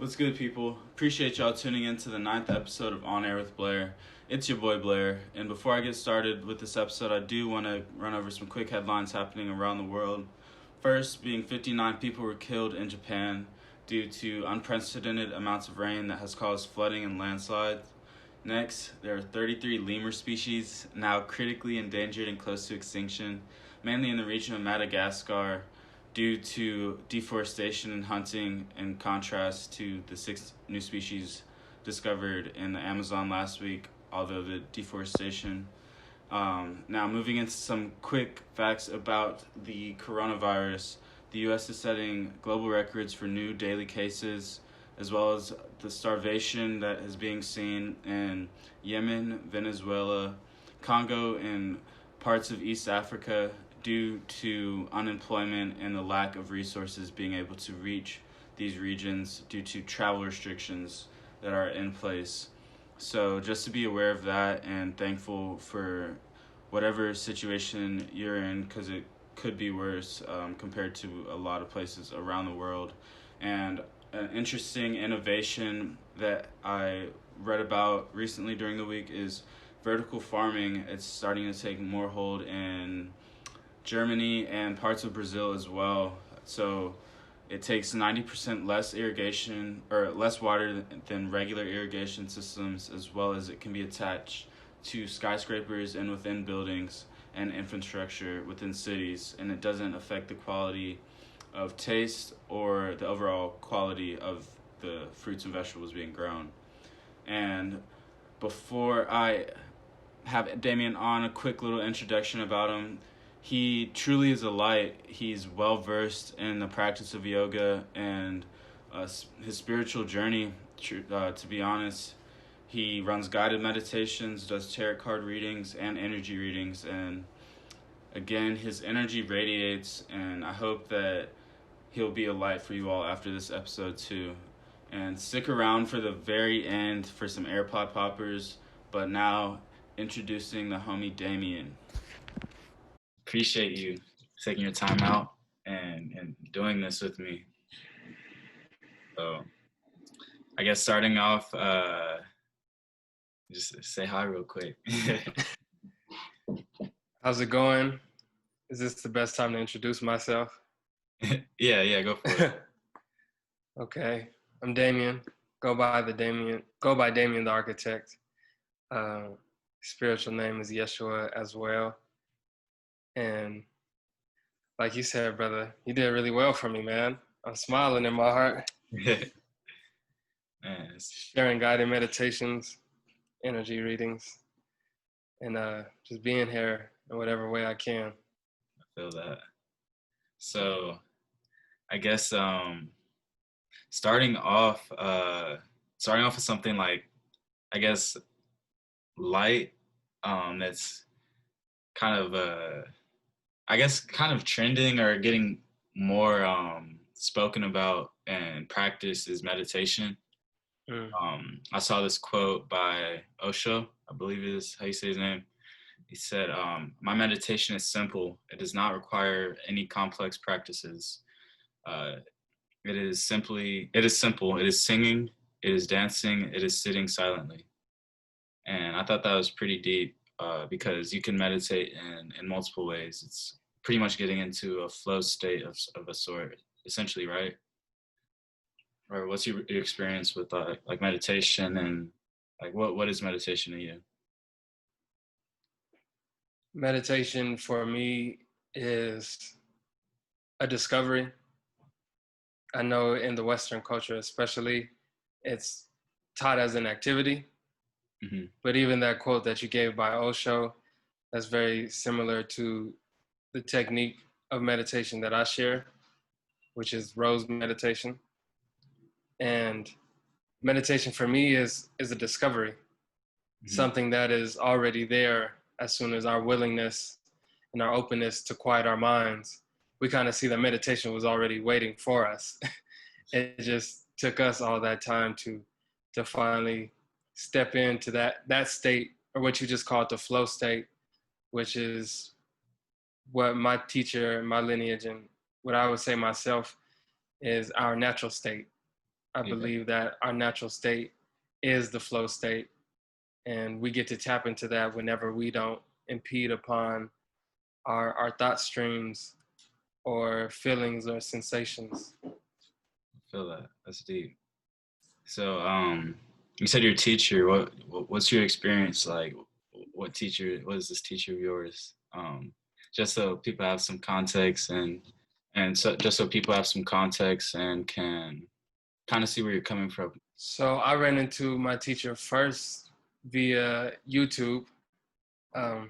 What's good, people? Appreciate y'all tuning in to the ninth episode of On Air with Blair. It's your boy Blair, and before I get started with this episode, I do want to run over some quick headlines happening around the world. First, being 59 people were killed in Japan due to unprecedented amounts of rain that has caused flooding and landslides. Next, there are 33 lemur species now critically endangered and close to extinction, mainly in the region of Madagascar, due to deforestation and hunting, in contrast to the 6 new species discovered in the Amazon last week, although the deforestation. Now, moving into some quick facts about the coronavirus, the U.S. is setting global records for new daily cases, as well as the starvation that is being seen in Yemen, Venezuela, Congo, and parts of East Africa, due to unemployment and the lack of resources being able to reach these regions due to travel restrictions that are in place. So just to be aware of that and thankful for whatever situation you're in, because it could be worse compared to a lot of places around the world. And an interesting innovation that I read about recently during the week is vertical farming. It's starting to take more hold in Germany and parts of Brazil as well. So it takes 90% less irrigation or less water than regular irrigation systems, as well as it can be attached to skyscrapers and within buildings and infrastructure within cities, and it doesn't affect the quality of taste or the overall quality of the fruits and vegetables being grown. And before I have Damien on, a quick little introduction about him. He truly is a light. He's well versed in the practice of yoga and his spiritual journey. To be honest, he runs guided meditations, does tarot card readings, and energy readings. And again, his energy radiates, and I hope that he'll be a light for you all after this episode too. And stick around for the very end for some AirPod poppers. But now, introducing the homie Damien. Appreciate you taking your time out and doing this with me. So I guess starting off, just say hi real quick. How's it going? Is this the best time to introduce myself? Yeah, go for it. Okay, I'm Damien. Go by Damien the Architect. Spiritual name is Yeshua as well. And like you said, brother, you did really well for me, man. I'm smiling in my heart. Man, sharing guided meditations, energy readings, and just being here in whatever way I can. I feel that. So I guess starting off with something like, I guess, light, that's kind of kind of trending or getting more spoken about and practiced is meditation. I saw this quote by Osho, I believe is how you say his name. He said, "My meditation is simple. It does not require any complex practices. It is simple. It is singing. It is dancing. It is sitting silently." And I thought that was pretty deep because you can meditate in multiple ways. It's pretty much getting into a flow state of a sort, essentially, right? Or what's your experience with like meditation, and like what is meditation to you? Meditation for me is a discovery. I know in the Western culture especially, it's taught as an activity. Mm-hmm. But even that quote that you gave by Osho, that's very similar to the technique of meditation that I share, which is rose meditation. And meditation for me is a discovery, something that is already there as soon as our willingness and our openness to quiet our minds. We kind of see that meditation was already waiting for us. It just took us all that time to finally step into that state, or what you just called the flow state, which is what my teacher, my lineage, and what I would say myself is our natural state. I Yeah. believe that our natural state is the flow state, and we get to tap into that whenever we don't impede upon our thought streams or feelings or sensations. I feel that. That's deep. So, you said your teacher. What's your experience like? What teacher? What is this teacher of yours? Just so people have some context and so just so people have some context and can kind of see where you're coming from. So I ran into my teacher first via YouTube, um,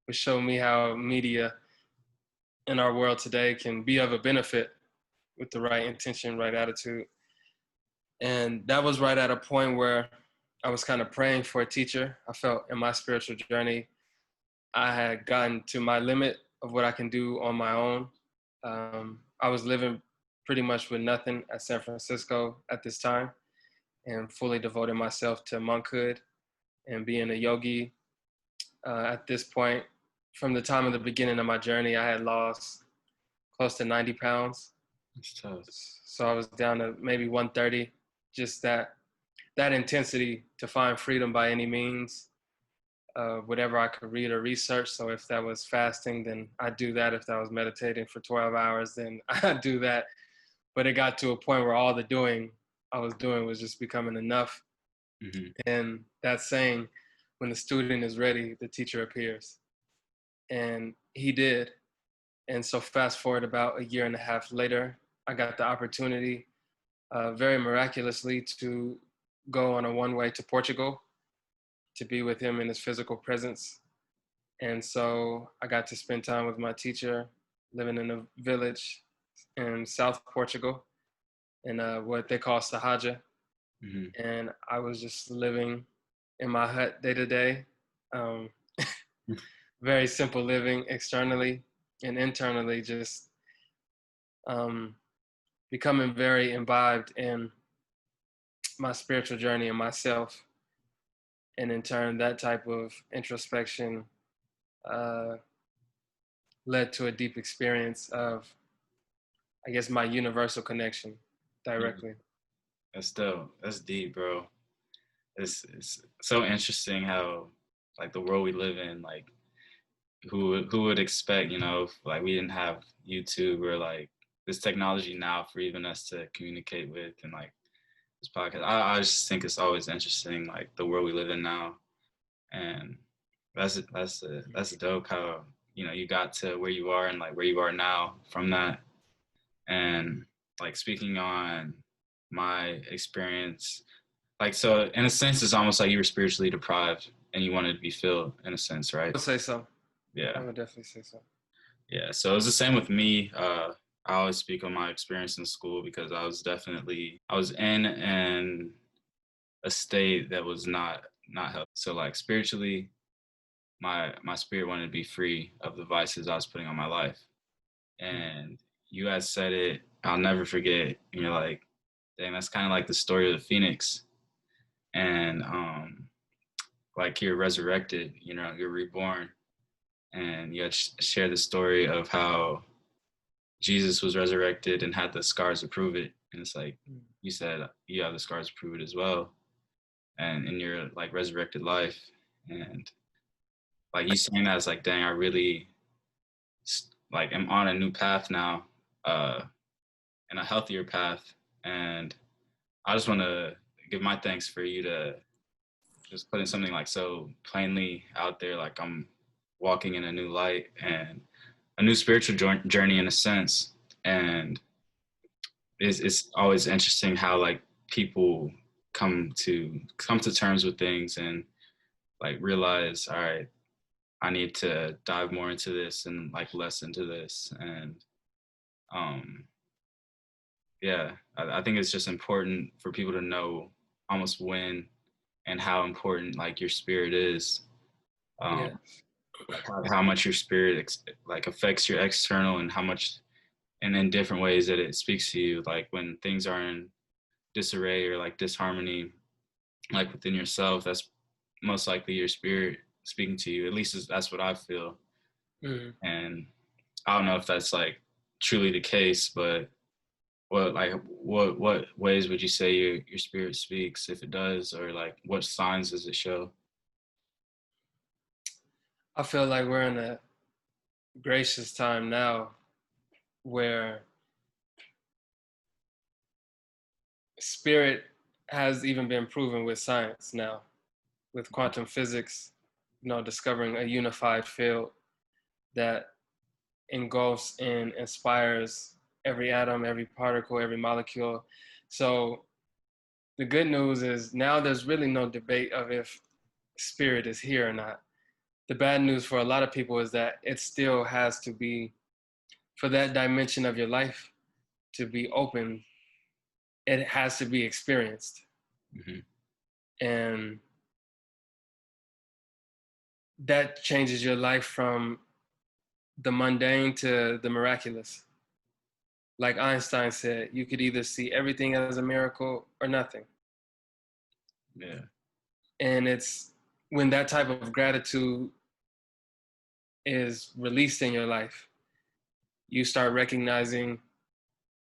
which showed me how media in our world today can be of a benefit with the right intention, right attitude. And that was right at a point where I was kind of praying for a teacher. I felt in my spiritual journey, I had gotten to my limit of what I can do on my own. I was living pretty much with nothing at San Francisco at this time and fully devoted myself to monkhood and being a yogi. At this point, from the time of the beginning of my journey, I had lost close to 90 pounds. It's tough. So I was down to maybe 130, just that intensity to find freedom by any means, whatever I could read or research. So if that was fasting, then I'd do that. If that was meditating for 12 hours, then I'd do that. But it got to a point where all the doing I was doing was just becoming enough. Mm-hmm. And that saying, when the student is ready, the teacher appears. And he did. And so fast forward about a year and a half later, I got the opportunity, very miraculously, to go on a one-way to Portugal to be with him in his physical presence. And so I got to spend time with my teacher, living in a village in South Portugal, in what they call Sahaja. Mm-hmm. And I was just living in my hut day to day. Very simple living externally, and internally just becoming very imbibed in my spiritual journey and myself. And in turn, that type of introspection led to a deep experience of, I guess, my universal connection directly. That's dope. That's deep, bro. It's so interesting how like the world we live in, like who would expect, if, like we didn't have YouTube or like this technology now for even us to communicate with and like this podcast. I just think it's always interesting, like the world we live in now, and that's dope how you got to where you are and like where you are now from that. And like speaking on my experience, like so in a sense it's almost like you were spiritually deprived and you wanted to be filled in a sense, I right? would say so. Yeah. I would definitely say so. Yeah, so it was the same with me. I always speak on my experience in school because I was in a state that was not healthy. So like spiritually, my spirit wanted to be free of the vices I was putting on my life. And you guys said it, I'll never forget. And you're like, dang, that's kind of like the story of the Phoenix. And like you're resurrected, you're reborn. And you had shared the story of how Jesus was resurrected and had the scars to prove it. And it's like you said, you have the scars to prove it as well. And in your like resurrected life. And like you saying that, it's like, dang, I really like am on a new path now, and a healthier path. And I just want to give my thanks for you to just putting something like so plainly out there, like I'm walking in a new light and a new spiritual journey in a sense. And it's always interesting how like people come to terms with things and like realize, all right, I need to dive more into this and like less into this. And um yeah, I think it's just important for people to know almost when and how important like your spirit is, Yeah. like how much your spirit like affects your external and how much and in different ways that it speaks to you, like when things are in disarray or like disharmony like within yourself, that's most likely your spirit speaking to you. At least that's what I feel. Mm-hmm. And I don't know if that's like truly the case, but what ways would you say your spirit speaks, if it does, or like what signs does it show? I feel like we're in a gracious time now where spirit has even been proven with science now, with quantum physics, discovering a unified field that engulfs and inspires every atom, every particle, every molecule. So the good news is now there's really no debate of if spirit is here or not. The bad news for a lot of people is that it still has to be, for that dimension of your life to be open, it has to be experienced. Mm-hmm. And that changes your life from the mundane to the miraculous. Like Einstein said, you could either see everything as a miracle or nothing. Yeah. And it's when that type of gratitude is released in your life, you start recognizing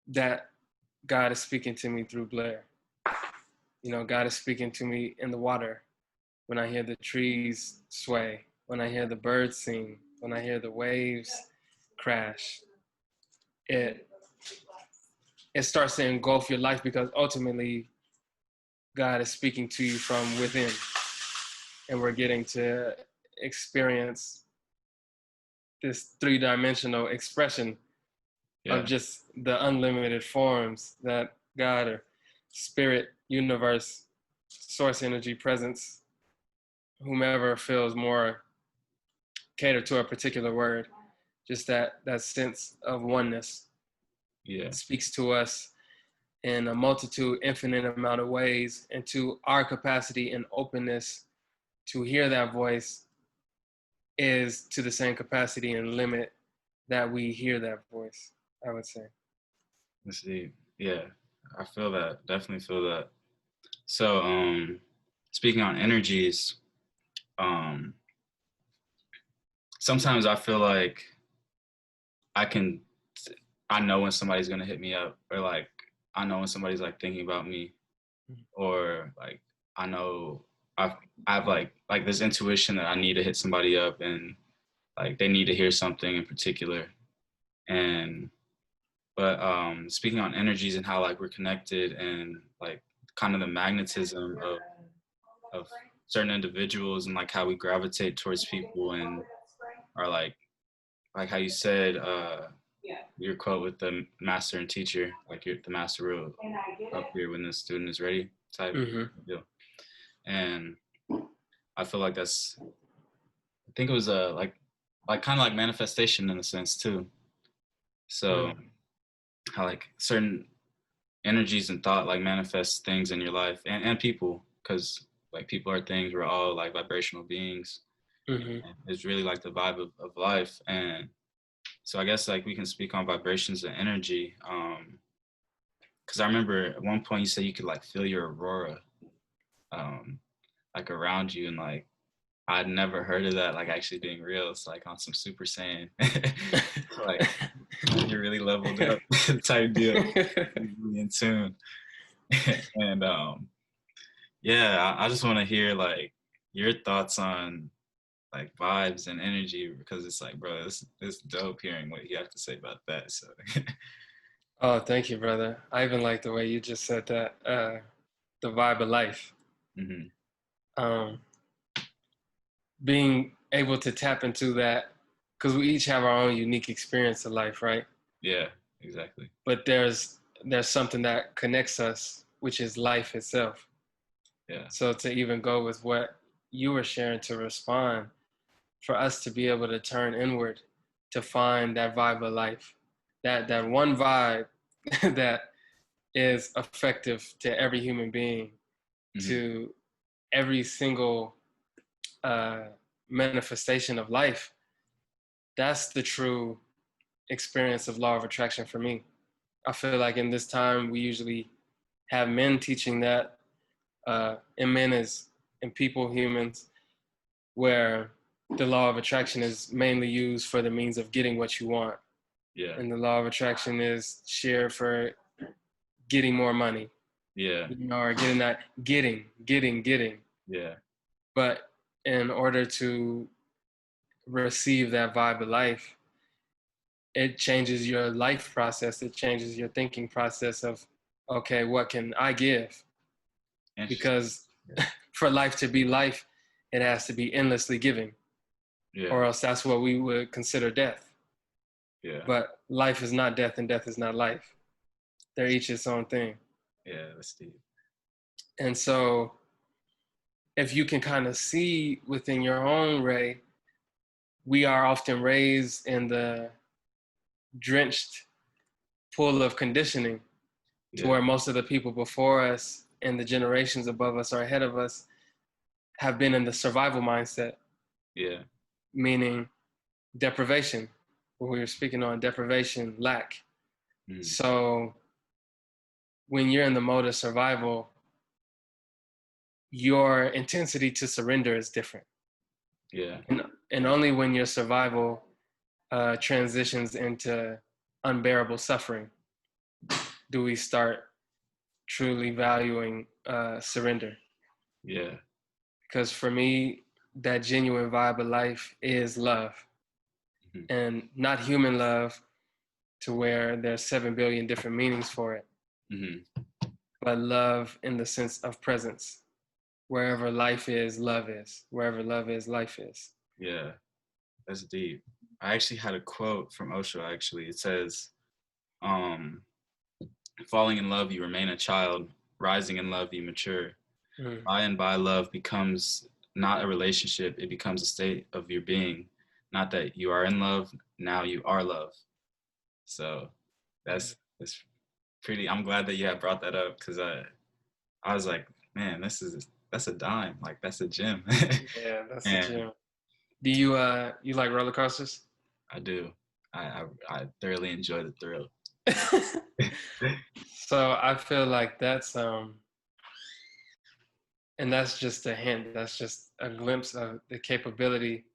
that God is speaking to me through Blair. God is speaking to me in the water, when I hear the trees sway, when I hear the birds sing, when I hear the waves crash. It starts to engulf your life because ultimately God is speaking to you from within, and we're getting to experience this three-dimensional expression of just the unlimited forms that God or spirit, universe, source energy, presence, whomever feels more catered to a particular word, just that sense of oneness speaks to us in a multitude, infinite amount of ways, and to our capacity and openness to hear that voice is to the same capacity and limit that we hear that voice, I would say. Let's see. Yeah, I feel that. Definitely feel that. So, speaking on energies, sometimes I feel like I can, I know when somebody's gonna hit me up, or like I know when somebody's like thinking about me, or like I know I've like this intuition that I need to hit somebody up, and like they need to hear something in particular. And but speaking on energies and how like we're connected, and like kind of the magnetism of certain individuals, and like how we gravitate towards people, and are like how you said your quote with the master and teacher, like the master will appear when the student is ready type deal. And I feel like I think it was a like kind of like manifestation in a sense too. So how like certain energies and thought like manifest things in your life, and people, because like people are things, we're all like vibrational beings. It's really like the vibe of life. And so I guess like we can speak on vibrations and energy, because I remember at one point you said you could like feel your aurora like around you, and like I'd never heard of that like actually being real. It's like on some Super Saiyan like you're really leveled up type deal, really in tune. And yeah, I just want to hear like your thoughts on like vibes and energy, because it's like, bro, this dope hearing what you have to say about that. So Oh, thank you, brother. I even like the way you just said that, the vibe of life. Being able to tap into that, because we each have our own unique experience of life, right? Yeah, exactly. But there's something that connects us, which is life itself. Yeah. So to even go with what you were sharing, to respond, for us to be able to turn inward, to find that vibe of life, that one vibe that is effective to every human being, to every single manifestation of life. That's the true experience of law of attraction for me. I feel like in this time we usually have men teaching that, and men as and people, humans, where the law of attraction is mainly used for the means of getting what you want. Yeah. And the law of attraction is shared for getting more money, Yeah. or getting. Yeah. But in order to receive that vibe of life, it changes your life process. It changes your thinking process of, okay, what can I give? Because for life to be life, it has to be endlessly giving, or else that's what we would consider death. Yeah. But life is not death, and death is not life. They're each its own thing. Yeah, that's deep. And so if you can kind of see within your own ray, we are often raised in the drenched pool of conditioning, to where most of the people before us and the generations above us or ahead of us have been in the survival mindset. Yeah. Meaning deprivation, what we were speaking on, deprivation, lack. So when you're in the mode of survival, your intensity to surrender is different. Yeah. And only when your survival transitions into unbearable suffering do we start truly valuing surrender. Yeah. Because for me, that genuine vibe of life is love. And not human love, to where there's 7 billion different meanings for it, but love in the sense of presence. Wherever life is, love is. Wherever love is, life is. Yeah, that's deep. I actually had a quote from Osho, actually. It says, falling in love, you remain a child. Rising in love, you mature. By and by, love becomes not a relationship. It becomes a state of your being. Not that you are in love, now you are love. So that's pretty, I'm glad that you had brought that up, because I was like, man, that's a dime. Like, that's a gem. Yeah, that's a And gem. Do you like roller coasters? I do. I thoroughly enjoy the thrill. So I feel like that's and that's just a hint. That's just a glimpse of the capability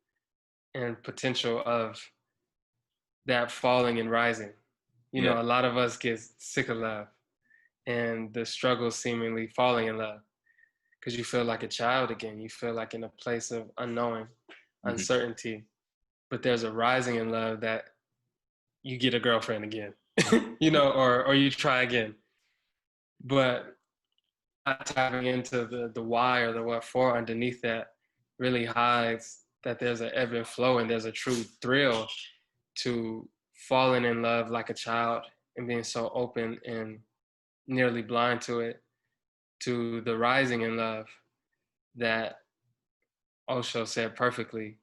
and potential of that falling and rising. You know, a lot of us get sick of love and the struggle seemingly falling in love, because you feel like a child again. You feel like in a place of unknowing, uncertainty. But there's a rising in love that you get a girlfriend again, you know, or you try again. But not tapping into the why or the what for underneath that really hides that there's an ebb and flow, and there's a true thrill to falling in love like a child and being so open and nearly blind to it, to the rising in love that Osho said perfectly,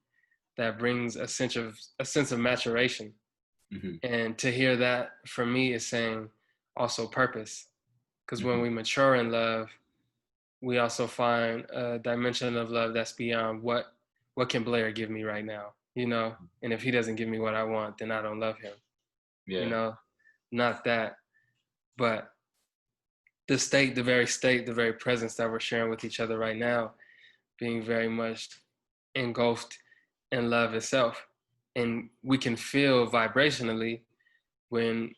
that brings a sense of maturation. And to hear that for me is saying also purpose, because when we mature in love, we also find a dimension of love that's beyond what can Blair give me right now, you know? And if he doesn't give me what I want, then I don't love him. You know, not that, but the very presence that we're sharing with each other right now, being very much engulfed in love itself. And we can feel vibrationally when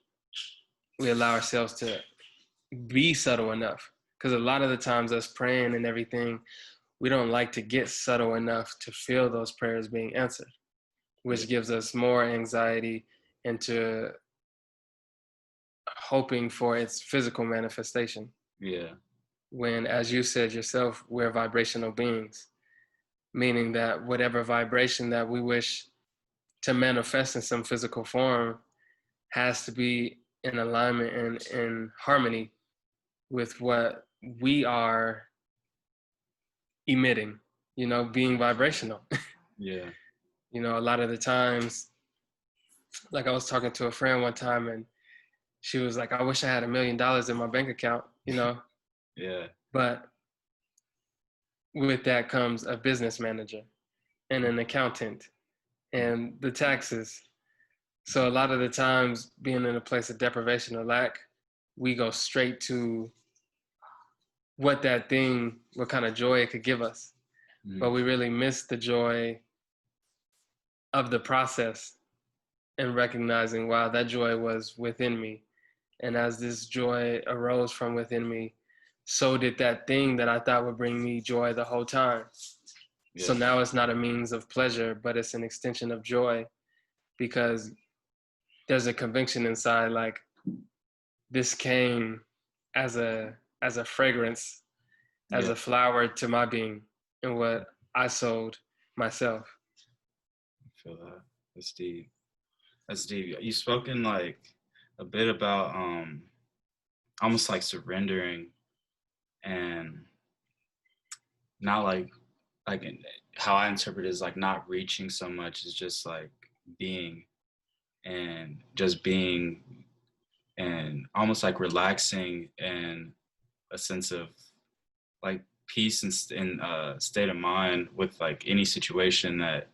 we allow ourselves to be subtle enough. Because a lot of the times us praying and everything, we don't like to get subtle enough to feel those prayers being answered, which gives us more anxiety into hoping for its physical manifestation. When, as you said yourself, we're vibrational beings, meaning that whatever vibration that we wish to manifest in some physical form has to be in alignment and in harmony with what we are emitting, you know, being vibrational. You know, a lot of the times, like I was talking to a friend one time, and she was like, I wish I had $1 million in my bank account, you know? But with that comes a business manager and an accountant and the taxes. So a lot of the times, being in a place of deprivation or lack, we go straight to what kind of joy it could give us. But we really miss the joy of the process and recognizing, wow, that joy was within me. And as this joy arose from within me, so did that thing that I thought would bring me joy the whole time. Yeah. So now it's not a means of pleasure, but it's an extension of joy, because there's a conviction inside, like, this came as a fragrance, as a flower to my being and what I sowed myself. I feel that. That's deep. That's deep. You've spoken like a bit about almost like surrendering and not like how I interpret it is like not reaching so much is just like being and just being and almost like relaxing and a sense of like peace and state of mind with like any situation that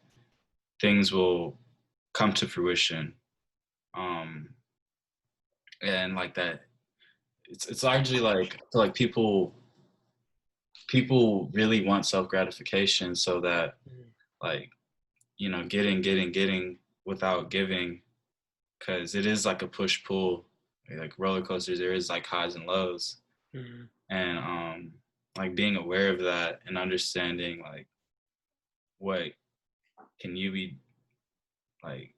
things will come to fruition. Um, and like that, it's largely like I feel like people really want self gratification, so that like getting without giving, because it is like a push pull, like roller coasters. There is like highs and lows, Mm-hmm. and like being aware of that and understanding like what can you be like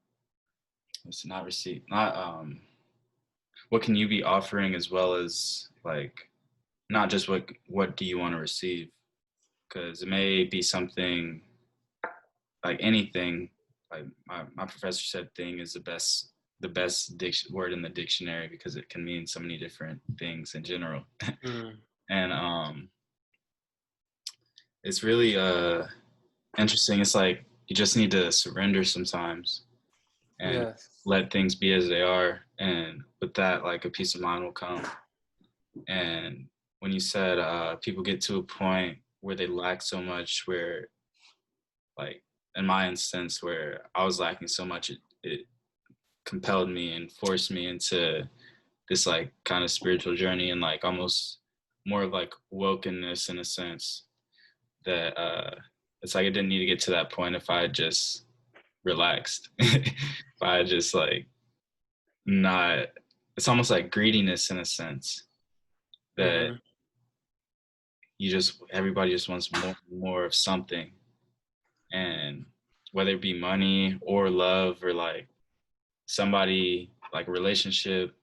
it's not receive not what can you be offering, as well as like not just what do you want to receive, because it may be something like anything. Like my professor said thing is the best word in the dictionary, because it can mean so many different things in general. Mm-hmm. And it's really interesting. It's like you just need to surrender sometimes and Yes. let things be as they are, and with that like a peace of mind will come. And when you said people get to a point where they lack so much, where like in my instance where I was lacking so much, it compelled me and forced me into this like kind of spiritual journey, and like almost more of like wokenness, in a sense that it's like I didn't need to get to that point if I had just relaxed. If I had just like not, it's almost like greediness in a sense that Mm-hmm. everybody just wants more of something, and whether it be money or love or like somebody like a relationship,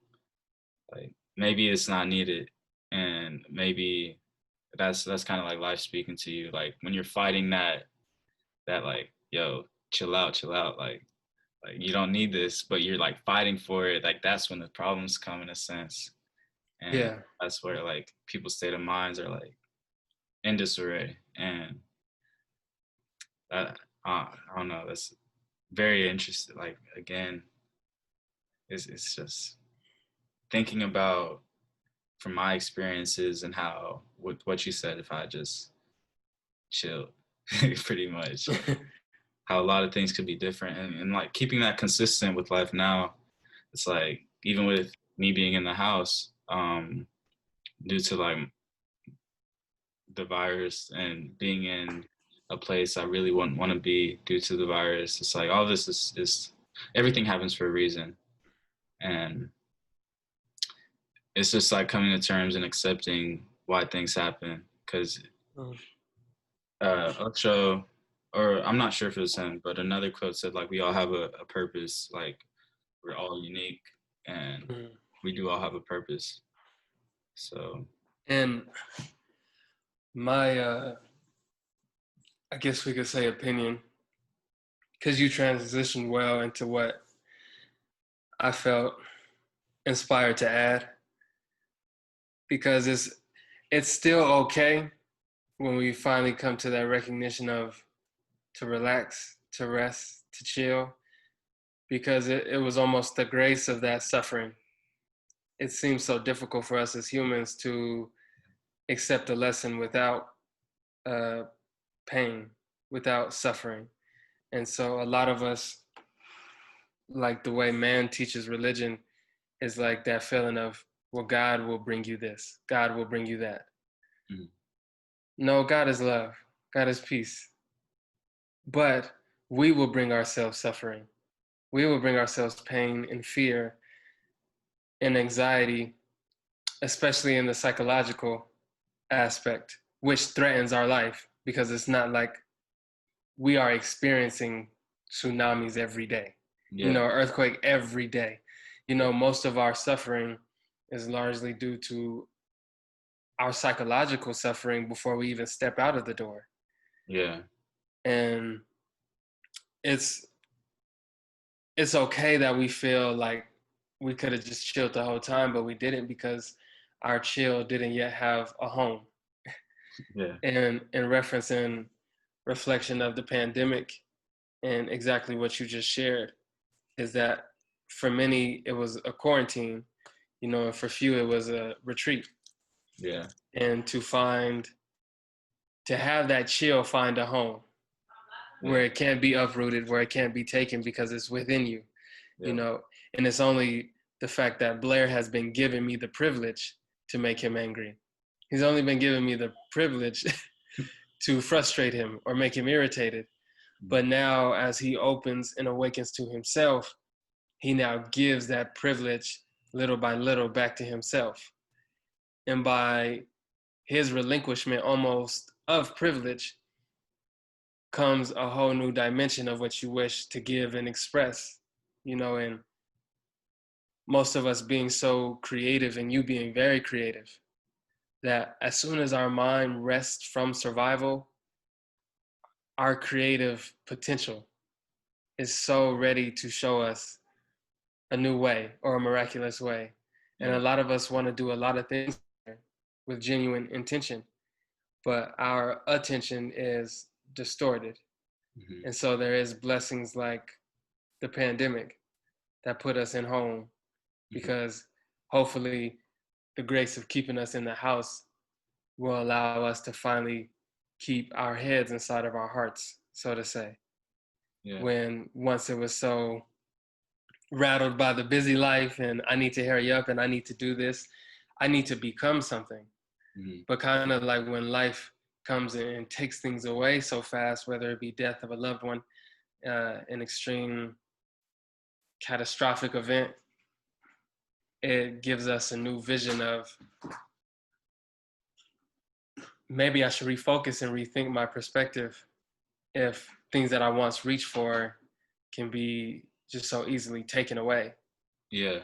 like maybe it's not needed, and maybe that's kind of like life speaking to you, like when you're fighting that like yo chill out, like you don't need this, but you're like fighting for it, like that's when the problems come, in a sense. And Yeah. that's where like people's state of minds are like in disarray. And that I don't know, that's very interesting. Like again, it's just thinking about from my experiences and how with what you said, if I just chill pretty much, how a lot of things could be different, and like keeping that consistent with life now. It's like even with me being in the house, due to like the virus and being in a place I really wouldn't want to be due to the virus, it's like all this is everything happens for a reason. And it's just like coming to terms and accepting why things happen, because Ocho, or I'm not sure if it was him, but another quote said like we all have a purpose, like we're all unique, and Mm-hmm. we do all have a purpose. So And my, I guess we could say opinion, because you transitioned well into what I felt inspired to add, because it's still okay when we finally come to that recognition of to relax, to rest, to chill, because it was almost the grace of that suffering. It seems so difficult for us as humans to accept a lesson without uh, pain, without suffering. And so a lot of us, like the way man teaches religion, is like that feeling of, well, God will bring you this, God will bring you that. mm, No, God is love, God is peace. But we will bring ourselves suffering. We will bring ourselves pain and fear and anxiety, especially in the psychological aspect, which threatens our life because it's not like we are experiencing tsunamis every day, Yeah. earthquake every day. Most of our suffering is largely due to our psychological suffering before we even step out of the door. Yeah. And it's okay that we feel like we could have just chilled the whole time, but we didn't because our chill didn't yet have a home. Yeah. And in reference and reflection of the pandemic and exactly what you just shared is that for many it was a quarantine, and for few it was a retreat. Yeah. And to have that chill find a home where it can't be uprooted, where it can't be taken because it's within you, and it's only the fact that Blair has been giving me the privilege to make him angry. He's only been giving me the privilege to frustrate him or make him irritated. But now as he opens and awakens to himself, he now gives that privilege little by little back to himself. And by his relinquishment almost of privilege comes a whole new dimension of what you wish to give and express, and most of us being so creative and you being very creative, that as soon as our mind rests from survival, our creative potential is so ready to show us a new way or a miraculous way. And a lot of us want to do a lot of things with genuine intention, but our attention is distorted. Mm-hmm. And so there is blessings like the pandemic that put us in home, because hopefully the grace of keeping us in the house will allow us to finally keep our heads inside of our hearts, so to say. Yeah. When once it was so rattled by the busy life and I need to hurry up and I need to do this, I need to become something. Mm-hmm. But kind of like when life comes in and takes things away so fast, whether it be death of a loved one, an extreme catastrophic event, it gives us a new vision of maybe I should refocus and rethink my perspective if things that I once reached for can be just so easily taken away. Yeah.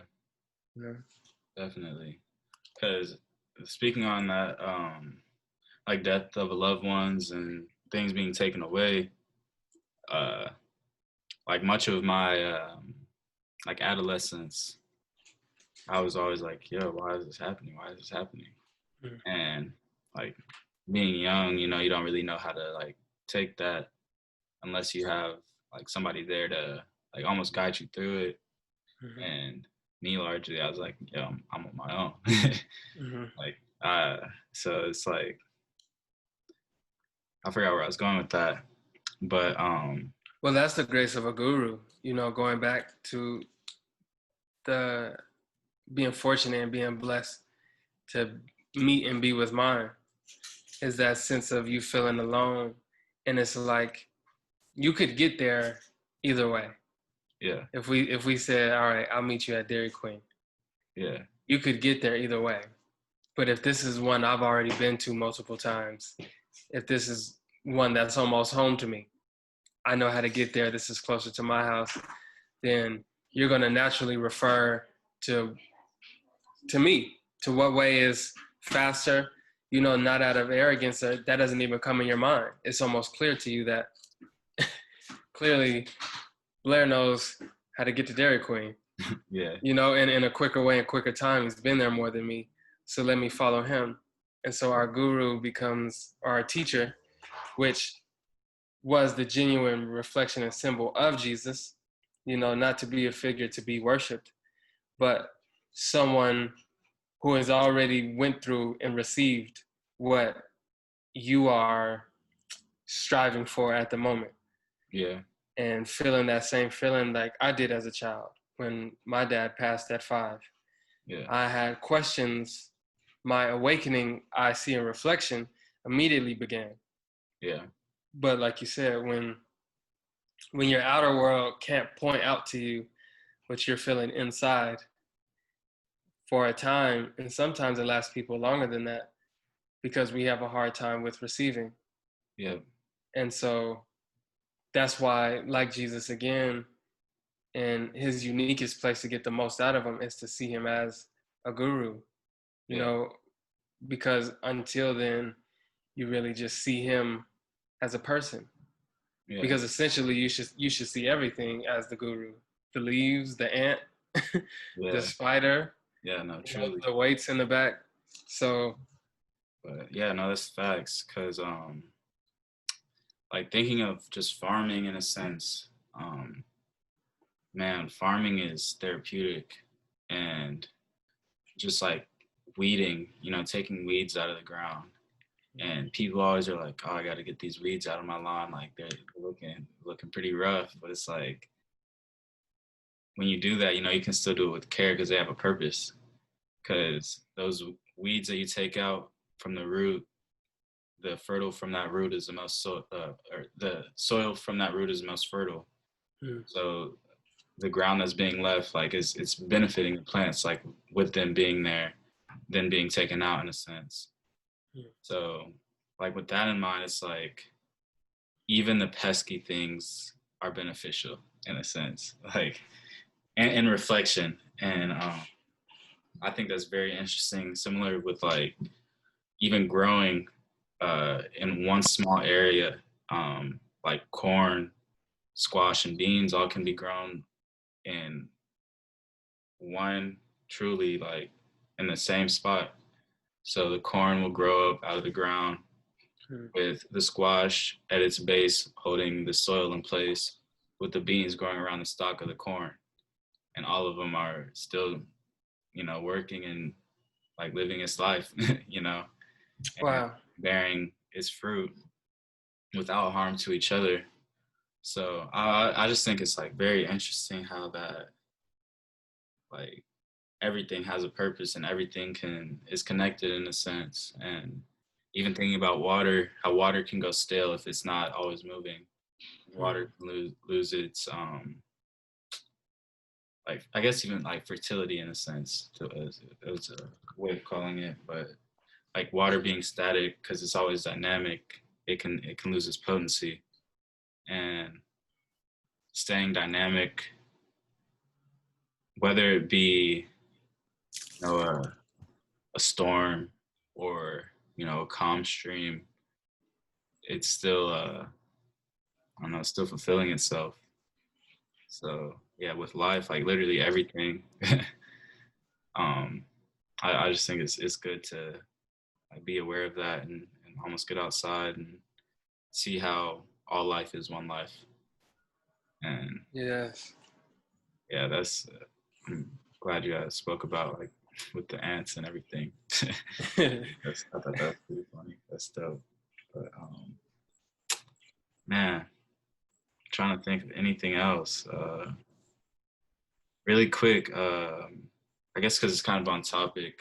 Definitely. Because speaking on that, like death of loved ones and things being taken away, like much of my like adolescence, I was always like, yo, why is this happening? Why is this happening? Mm-hmm. And like being young, you don't really know how to like take that unless you have like somebody there to like almost guide you through it. Mm-hmm. And me largely, I was like, yo, I'm on my own. Mm-hmm. Like, so it's like, I forgot where I was going with that, but well, that's the grace of a guru, going back to the being fortunate and being blessed to meet and be with mine, is that sense of you feeling alone. And it's like, you could get there either way. Yeah. If we said, all right, I'll meet you at Dairy Queen. Yeah. You could get there either way. But if this is one I've already been to multiple times, if this is one that's almost home to me, I know how to get there, this is closer to my house, then you're going to naturally refer to me, to what way is faster, not out of arrogance. That doesn't even come in your mind. It's almost clear to you that clearly Blair knows how to get to Dairy Queen. Yeah. In a quicker way and quicker time. He's been there more than me. So let me follow him. And so our guru becomes our teacher, which was the genuine reflection and symbol of Jesus, not to be a figure to be worshiped, but someone who has already went through and received what you are striving for at the moment. Yeah. And feeling that same feeling like I did as a child when my dad passed at 5. Yeah. I had questions. My awakening, I see in reflection, immediately began. Yeah. But like you said, when your outer world can't point out to you what you're feeling inside, for a time, and sometimes it lasts people longer than that because we have a hard time with receiving. Yeah. And so that's why, like Jesus again, and his uniquest place to get the most out of him is to see him as a guru, you know, because until then, you really just see him as a person. Yeah. Because essentially you should see everything as the guru. The leaves, the ant, the spider, Yeah, no, truly. the weights in the back. So but yeah, no, that's facts. Cause like thinking of just farming in a sense, man, farming is therapeutic, and just like weeding, you know, taking weeds out of the ground. And people always are like, "Oh, I got to get these weeds out of my lawn. Like they're looking pretty rough." But it's like when you do that, you know, you can still do it with care because they have a purpose. Because those weeds that you take out from the root, the fertile from that root is the most or the soil from that root is the most fertile. So the ground that's being left, like, it's benefiting the plants, like with them being there, then being taken out in a sense. So, like with that in mind, it's like even the pesky things are beneficial in a sense, like in reflection. And I think that's very interesting. Similar with like even growing in one small area, like corn, squash, and beans all can be grown in one truly like in the same spot. So the corn will grow up out of the ground with the squash at its base holding the soil in place, with the beans growing around the stalk of the corn. And all of them are still, you know, working and like living its life, you know, and bearing its fruit without harm to each other. So I just think it's like very interesting how that like everything has a purpose and everything is connected in a sense. And even thinking about water, how water can go stale if it's not always moving. Water can lose its like I guess even like fertility in a sense. It was a way of calling it, but like water being static because it's always dynamic, it can lose its potency. And staying dynamic, whether it be, you know, a storm or, you know, a calm stream, it's still I don't know, it's still fulfilling itself. So yeah, with life, like literally everything, I just think it's good to like be aware of that and almost get outside and see how all life is one life. And yes, yeah, that's I'm glad you guys spoke about like with the ants and everything. I thought that was pretty funny. That's dope. But man, trying to think of anything else. Really quick, I guess because it's kind of on topic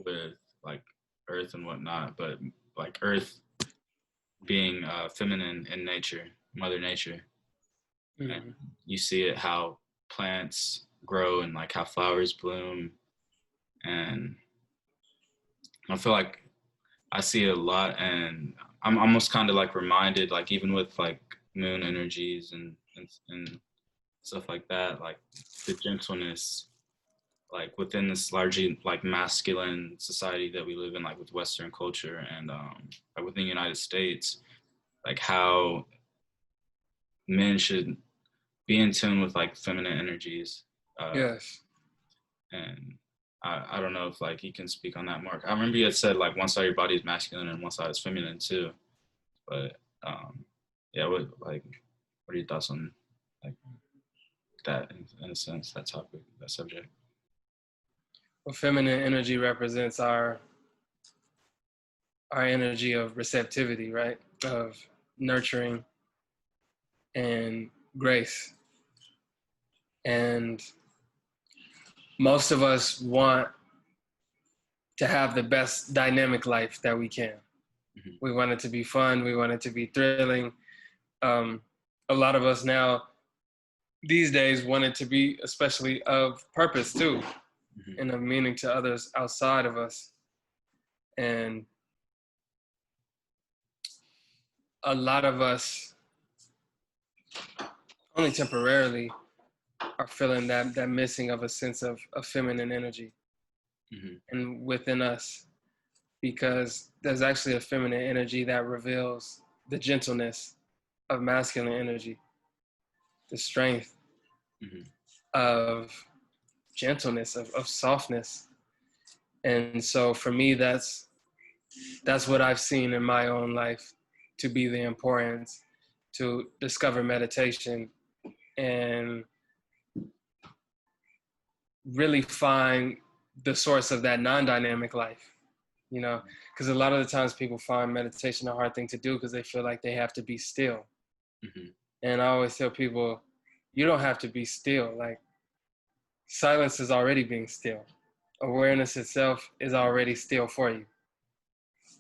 with like Earth and whatnot, but like Earth being feminine in nature, Mother Nature, and you see it how plants grow and like how flowers bloom, and I feel like I see it a lot, and I'm almost kind of like reminded, like even with like moon energies and stuff like that, like the gentleness, like within this largely like masculine society that we live in, like with Western culture and like within the United States, like how men should be in tune with like feminine energies. yes. And I don't know if like you can speak on that, Mark. I remember you had said like one side of your body is masculine and one side is feminine too. But yeah, what are your thoughts on like that in a sense, that topic, that subject? Well, feminine energy represents our energy of receptivity, right? Of nurturing and grace. And most of us want to have the best dynamic life that we can. Mm-hmm. We want it to be fun. We want it to be thrilling. A lot of us now, these days, want it to be especially of purpose too. and of meaning to others outside of us. And a lot of us, only temporarily, are feeling that missing of a sense of feminine energy and within us, because there's actually a feminine energy that reveals the gentleness of masculine energy, the strength of gentleness, of softness. And so for me, that's what I've seen in my own life to be the importance, to discover meditation and really find the source of that non-dynamic life, you know, because a lot of the times people find meditation a hard thing to do because they feel like they have to be still. And I always tell people, you don't have to be still. Like, silence is already being still. Awareness itself is already still for you.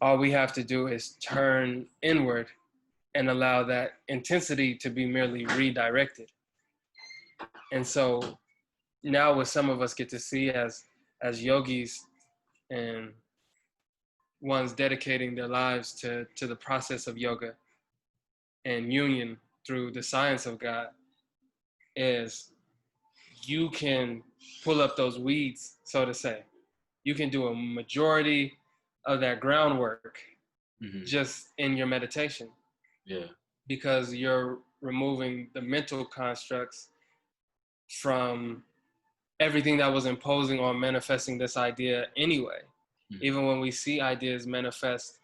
All we have to do is turn inward and allow that intensity to be merely redirected. And so now what some of us get to see as yogis and ones dedicating their lives to the process of yoga and union through the science of God is you can pull up those weeds, so to say. You can do a majority of that groundwork just in your meditation. Yeah. Because you're removing the mental constructs from everything that was imposing on manifesting this idea anyway. Even when we see ideas manifest,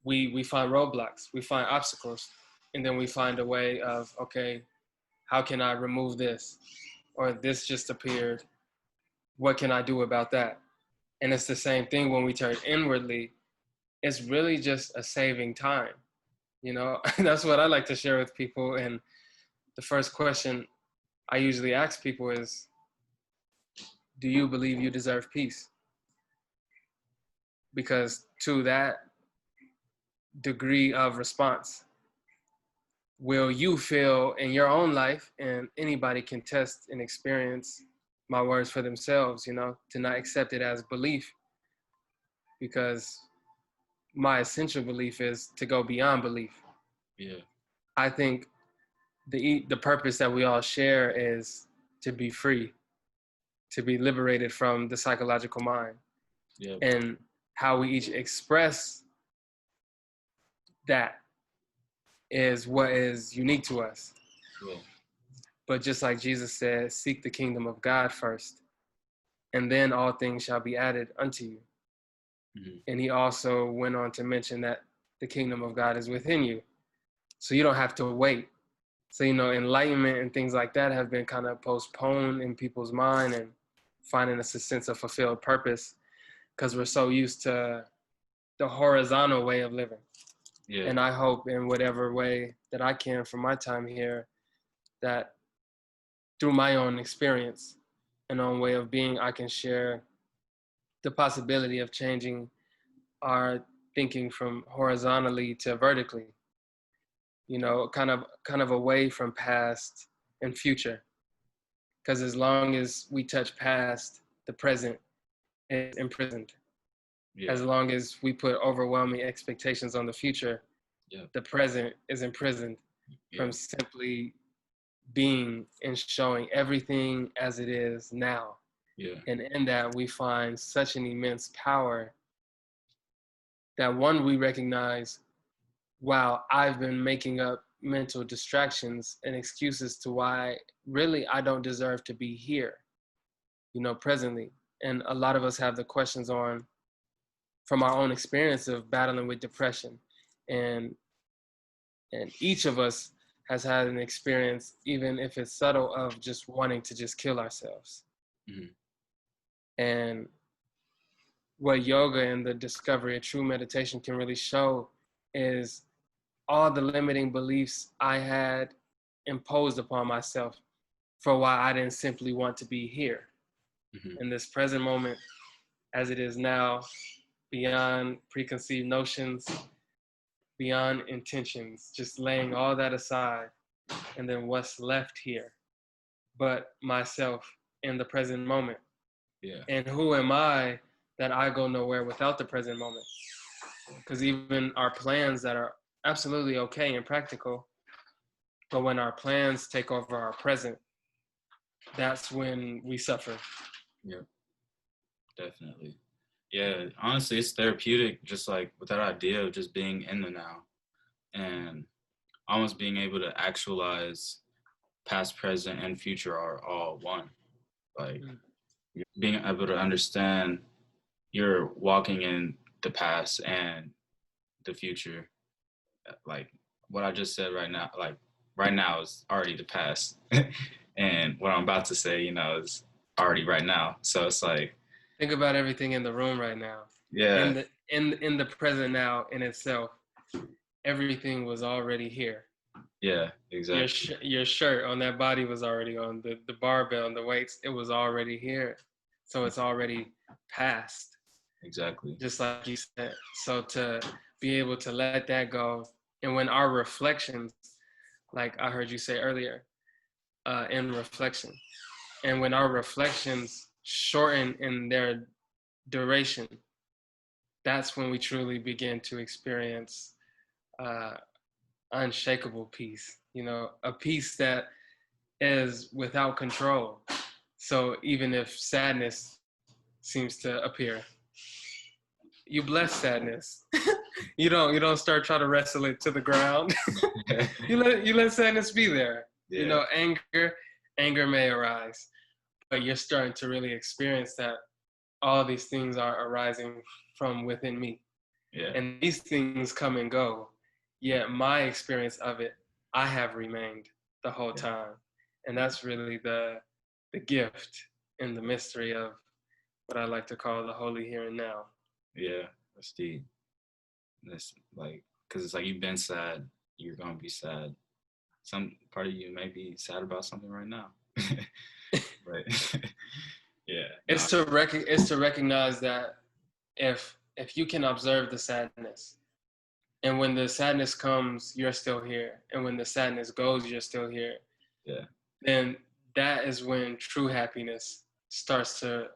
we find roadblocks, we find obstacles, and then we find a way of, okay, how can I remove this? Or this just appeared, what can I do about that? And it's the same thing when we turn inwardly. It's really just a saving time, you know? That's what I like to share with people. And the first question I usually ask people is, do you believe you deserve peace? Because to that degree of response, will you feel in your own life, and anybody can test and experience my words for themselves, you know, to not accept it as belief, because my essential belief is to go beyond belief. Yeah. I think the purpose that we all share is to be free, to be liberated from the psychological mind. Yeah. And how we each express that is what is unique to us. Yeah. But just like Jesus said, seek the kingdom of God first, and then all things shall be added unto you. And he also went on to mention that the kingdom of God is within you. So you don't have to wait. So, you know, enlightenment and things like that have been kind of postponed in people's mind, and finding us a sense of fulfilled purpose because we're so used to the horizontal way of living. Yeah. And I hope in whatever way that I can from my time here, that through my own experience and own way of being, I can share the possibility of changing our thinking from horizontally to vertically, you know, kind of away from past and future. Because as long as we touch past, the present is imprisoned. Yeah. As long as we put overwhelming expectations on the future, the present is imprisoned from simply being and showing everything as it is now. Yeah. And in that, we find such an immense power that, one, we recognize, wow, I've been making up mental distractions and excuses to why really I don't deserve to be here, you know, presently. And a lot of us have the questions on from our own experience of battling with depression. And each of us has had an experience, even if it's subtle, of just wanting to just kill ourselves. And what yoga and the discovery of true meditation can really show is all the limiting beliefs I had imposed upon myself for why I didn't simply want to be here in this present moment as it is now, beyond preconceived notions, beyond intentions, just laying all that aside. And then what's left here but myself in the present moment. Yeah. And who am I that I go nowhere without the present moment? Because even our plans that are absolutely okay and practical, but when our plans take over our present, that's when we suffer. Yeah. Definitely. Yeah. Honestly, it's therapeutic. Just like with that idea of just being in the now and almost being able to actualize past, present, and future are all one. Like being able to understand you're walking in the past and the future. Like what I just said right now, like right now is already the past. And what I'm about to say, is already right now. So it's like, Think about everything in the room right now. yeah, In the present now in itself, everything was already here. yeah, exactly. Your shirt on that body was already on the barbell and the weights. It was already here, so it's already past. Exactly. Just like you said. So to be able to let that go, and when our reflections, like I heard you say earlier, in reflection, and when our reflections shorten in their duration, that's when we truly begin to experience uh, unshakable peace. A peace that is without control. So even if sadness seems to appear, you bless sadness. You don't start trying to wrestle it to the ground. you let sadness be there. Yeah. Anger may arise, but you're starting to really experience that all these things are arising from within me. Yeah. And these things come and go. Yet my experience of it, I have remained the whole time. And that's really the gift and the mystery of what I like to call the holy here and now. Yeah. That's deep. That's like, because it's like you've been sad, you're going to be sad. Some part of you may be sad about something right now. But yeah. No. It's to recognize that if you can observe the sadness, and when the sadness comes, you're still here, and when the sadness goes, you're still here. Yeah. Then that is when true happiness starts to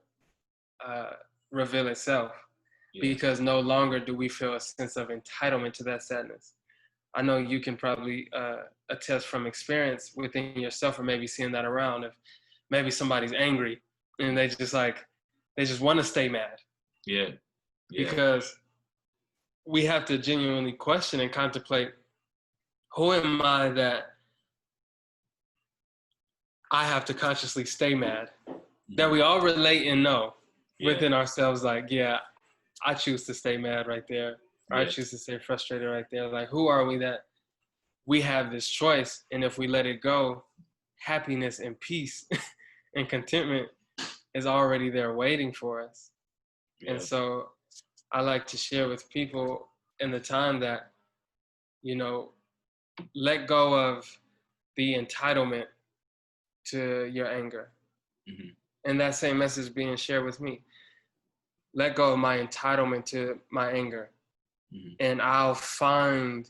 uh, reveal itself, Yeah. because no longer do we feel a sense of entitlement to that sadness. I know you can probably attest from experience within yourself, or maybe seeing that around. If maybe somebody's angry and they just want to stay mad, Yeah. Yeah. because we have to genuinely question and contemplate, who am I that I have to consciously stay mad? That we all relate and know within ourselves, like, yeah, I choose to stay mad right there, or I choose to stay frustrated right there. Like, who are we that we have this choice? And if we let it go, happiness and peace and contentment is already there waiting for us. Yeah. And so I like to share with people in the time that, let go of the entitlement to your anger. Mm-hmm. And that same message being shared with me. Let go of my entitlement to my anger. Mm-hmm. And I'll find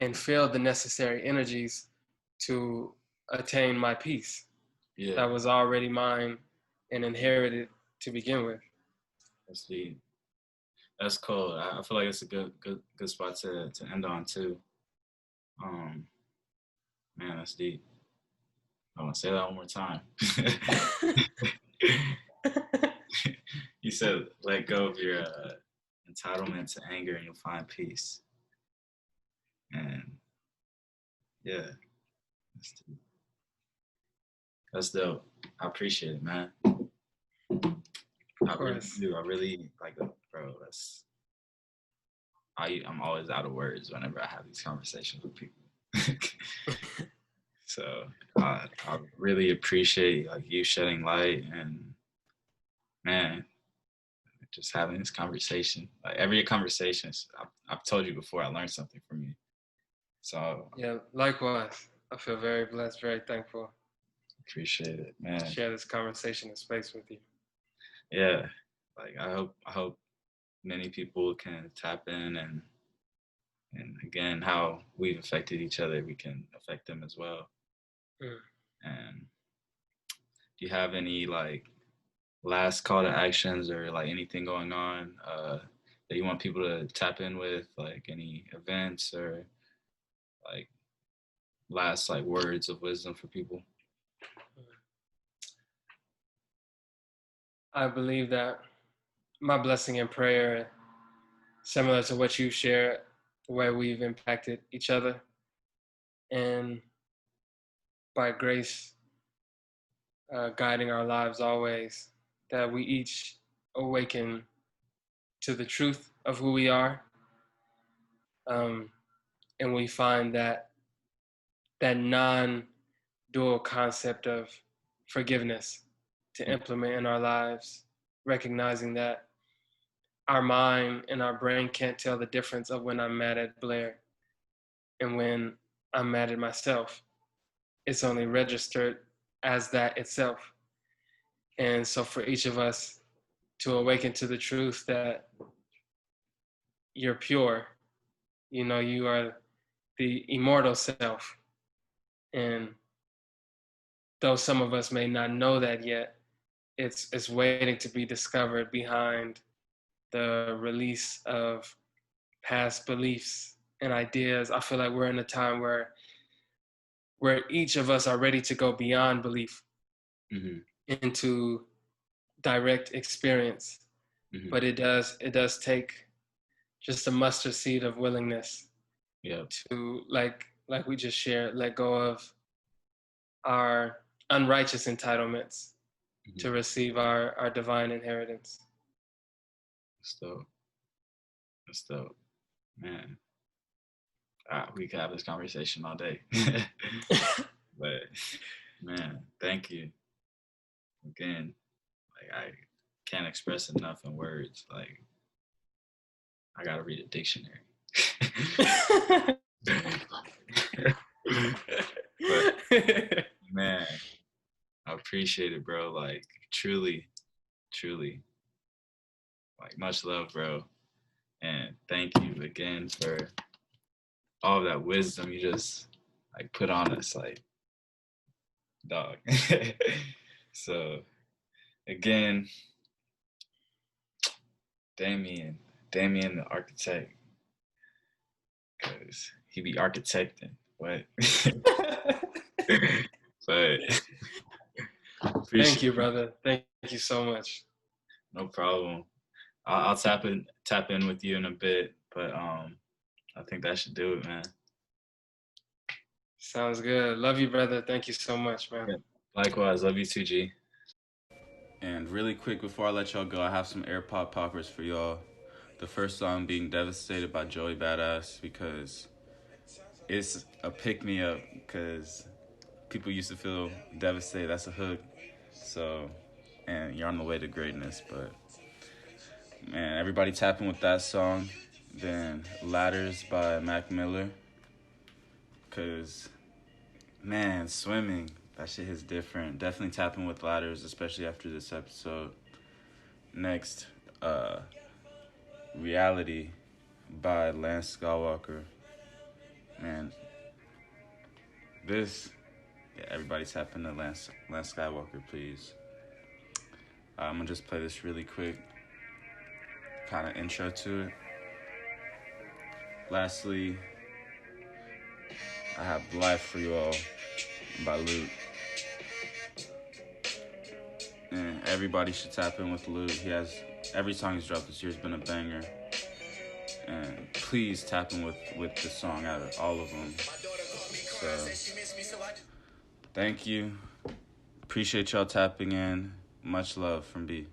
and feel the necessary energies to attain my peace that was already mine and inherited to begin with. That's deep. That's cool. I feel like it's a good spot to end on too. Man, that's deep. I want to say that one more time. You said let go of your entitlement to anger and you'll find peace. And yeah, that's dope. I appreciate it, man. I really do. I really like it, bro. I'm always out of words whenever I have these conversations with people. So I really appreciate like you shedding light and man, just having this conversation. Like every conversation, I've told you before, I learned something from you. So yeah, likewise. I feel very blessed, very thankful. Appreciate it, man. To share this conversation and space with you. Yeah, like I hope many people can tap in and again how we've affected each other, we can affect them as well. And do you have any like last call to actions or like anything going on that you want people to tap in with, like any events or like last like words of wisdom for people? I believe that my blessing and prayer, similar to what you shared, the way we've impacted each other, and by grace guiding our lives always, that we each awaken to the truth of who we are, um, and we find that non-dual concept of forgiveness to implement in our lives, recognizing that our mind and our brain can't tell the difference of when I'm mad at Blair and when I'm mad at myself. It's only registered as that itself. And so for each of us to awaken to the truth that you're pure, you are the immortal self. And though some of us may not know that yet, it's waiting to be discovered behind the release of past beliefs and ideas. I feel like we're in a time where each of us are ready to go beyond belief into direct experience. But it does take just a mustard seed of willingness to like we just shared, let go of our unrighteous entitlements to receive our divine inheritance. That's dope, man. We could have this conversation all day. But man, thank you again. Like I can't express enough in words. Like I gotta read a dictionary. But man, I appreciate it, bro. Like truly, truly. Like much love, bro. And thank you again for all of that wisdom you just like put on us, like dog. So again, Damien the Architect, because he be architecting. What? But thank you, brother. Thank you so much. No problem. I'll tap in with you in a bit, but I think that should do it, man. Sounds good. Love you, brother. Thank you so much, man. Yeah. Likewise, love you too, G. And really quick before I let y'all go, I have some AirPod poppers for y'all. The first song being Devastated by Joey Badass, because it's a pick-me-up, because people used to feel devastated. That's a hook. So, and you're on the way to greatness, but man, everybody tapping with that song. Then Ladders by Mac Miller, because man, swimming, that shit is different. Definitely tapping with Ladders, especially after this episode. Next, Reality by Lance Skywalker. Man, everybody tapping to Lance Skywalker, please. I'm gonna just play this really quick, kind of intro to it. Lastly, I have Life for You All by Luke. And everybody should tap in with Luke. Every song he's dropped this year has been a banger. And please tap in with the song out of all of them. So, thank you. Appreciate y'all tapping in. Much love from B.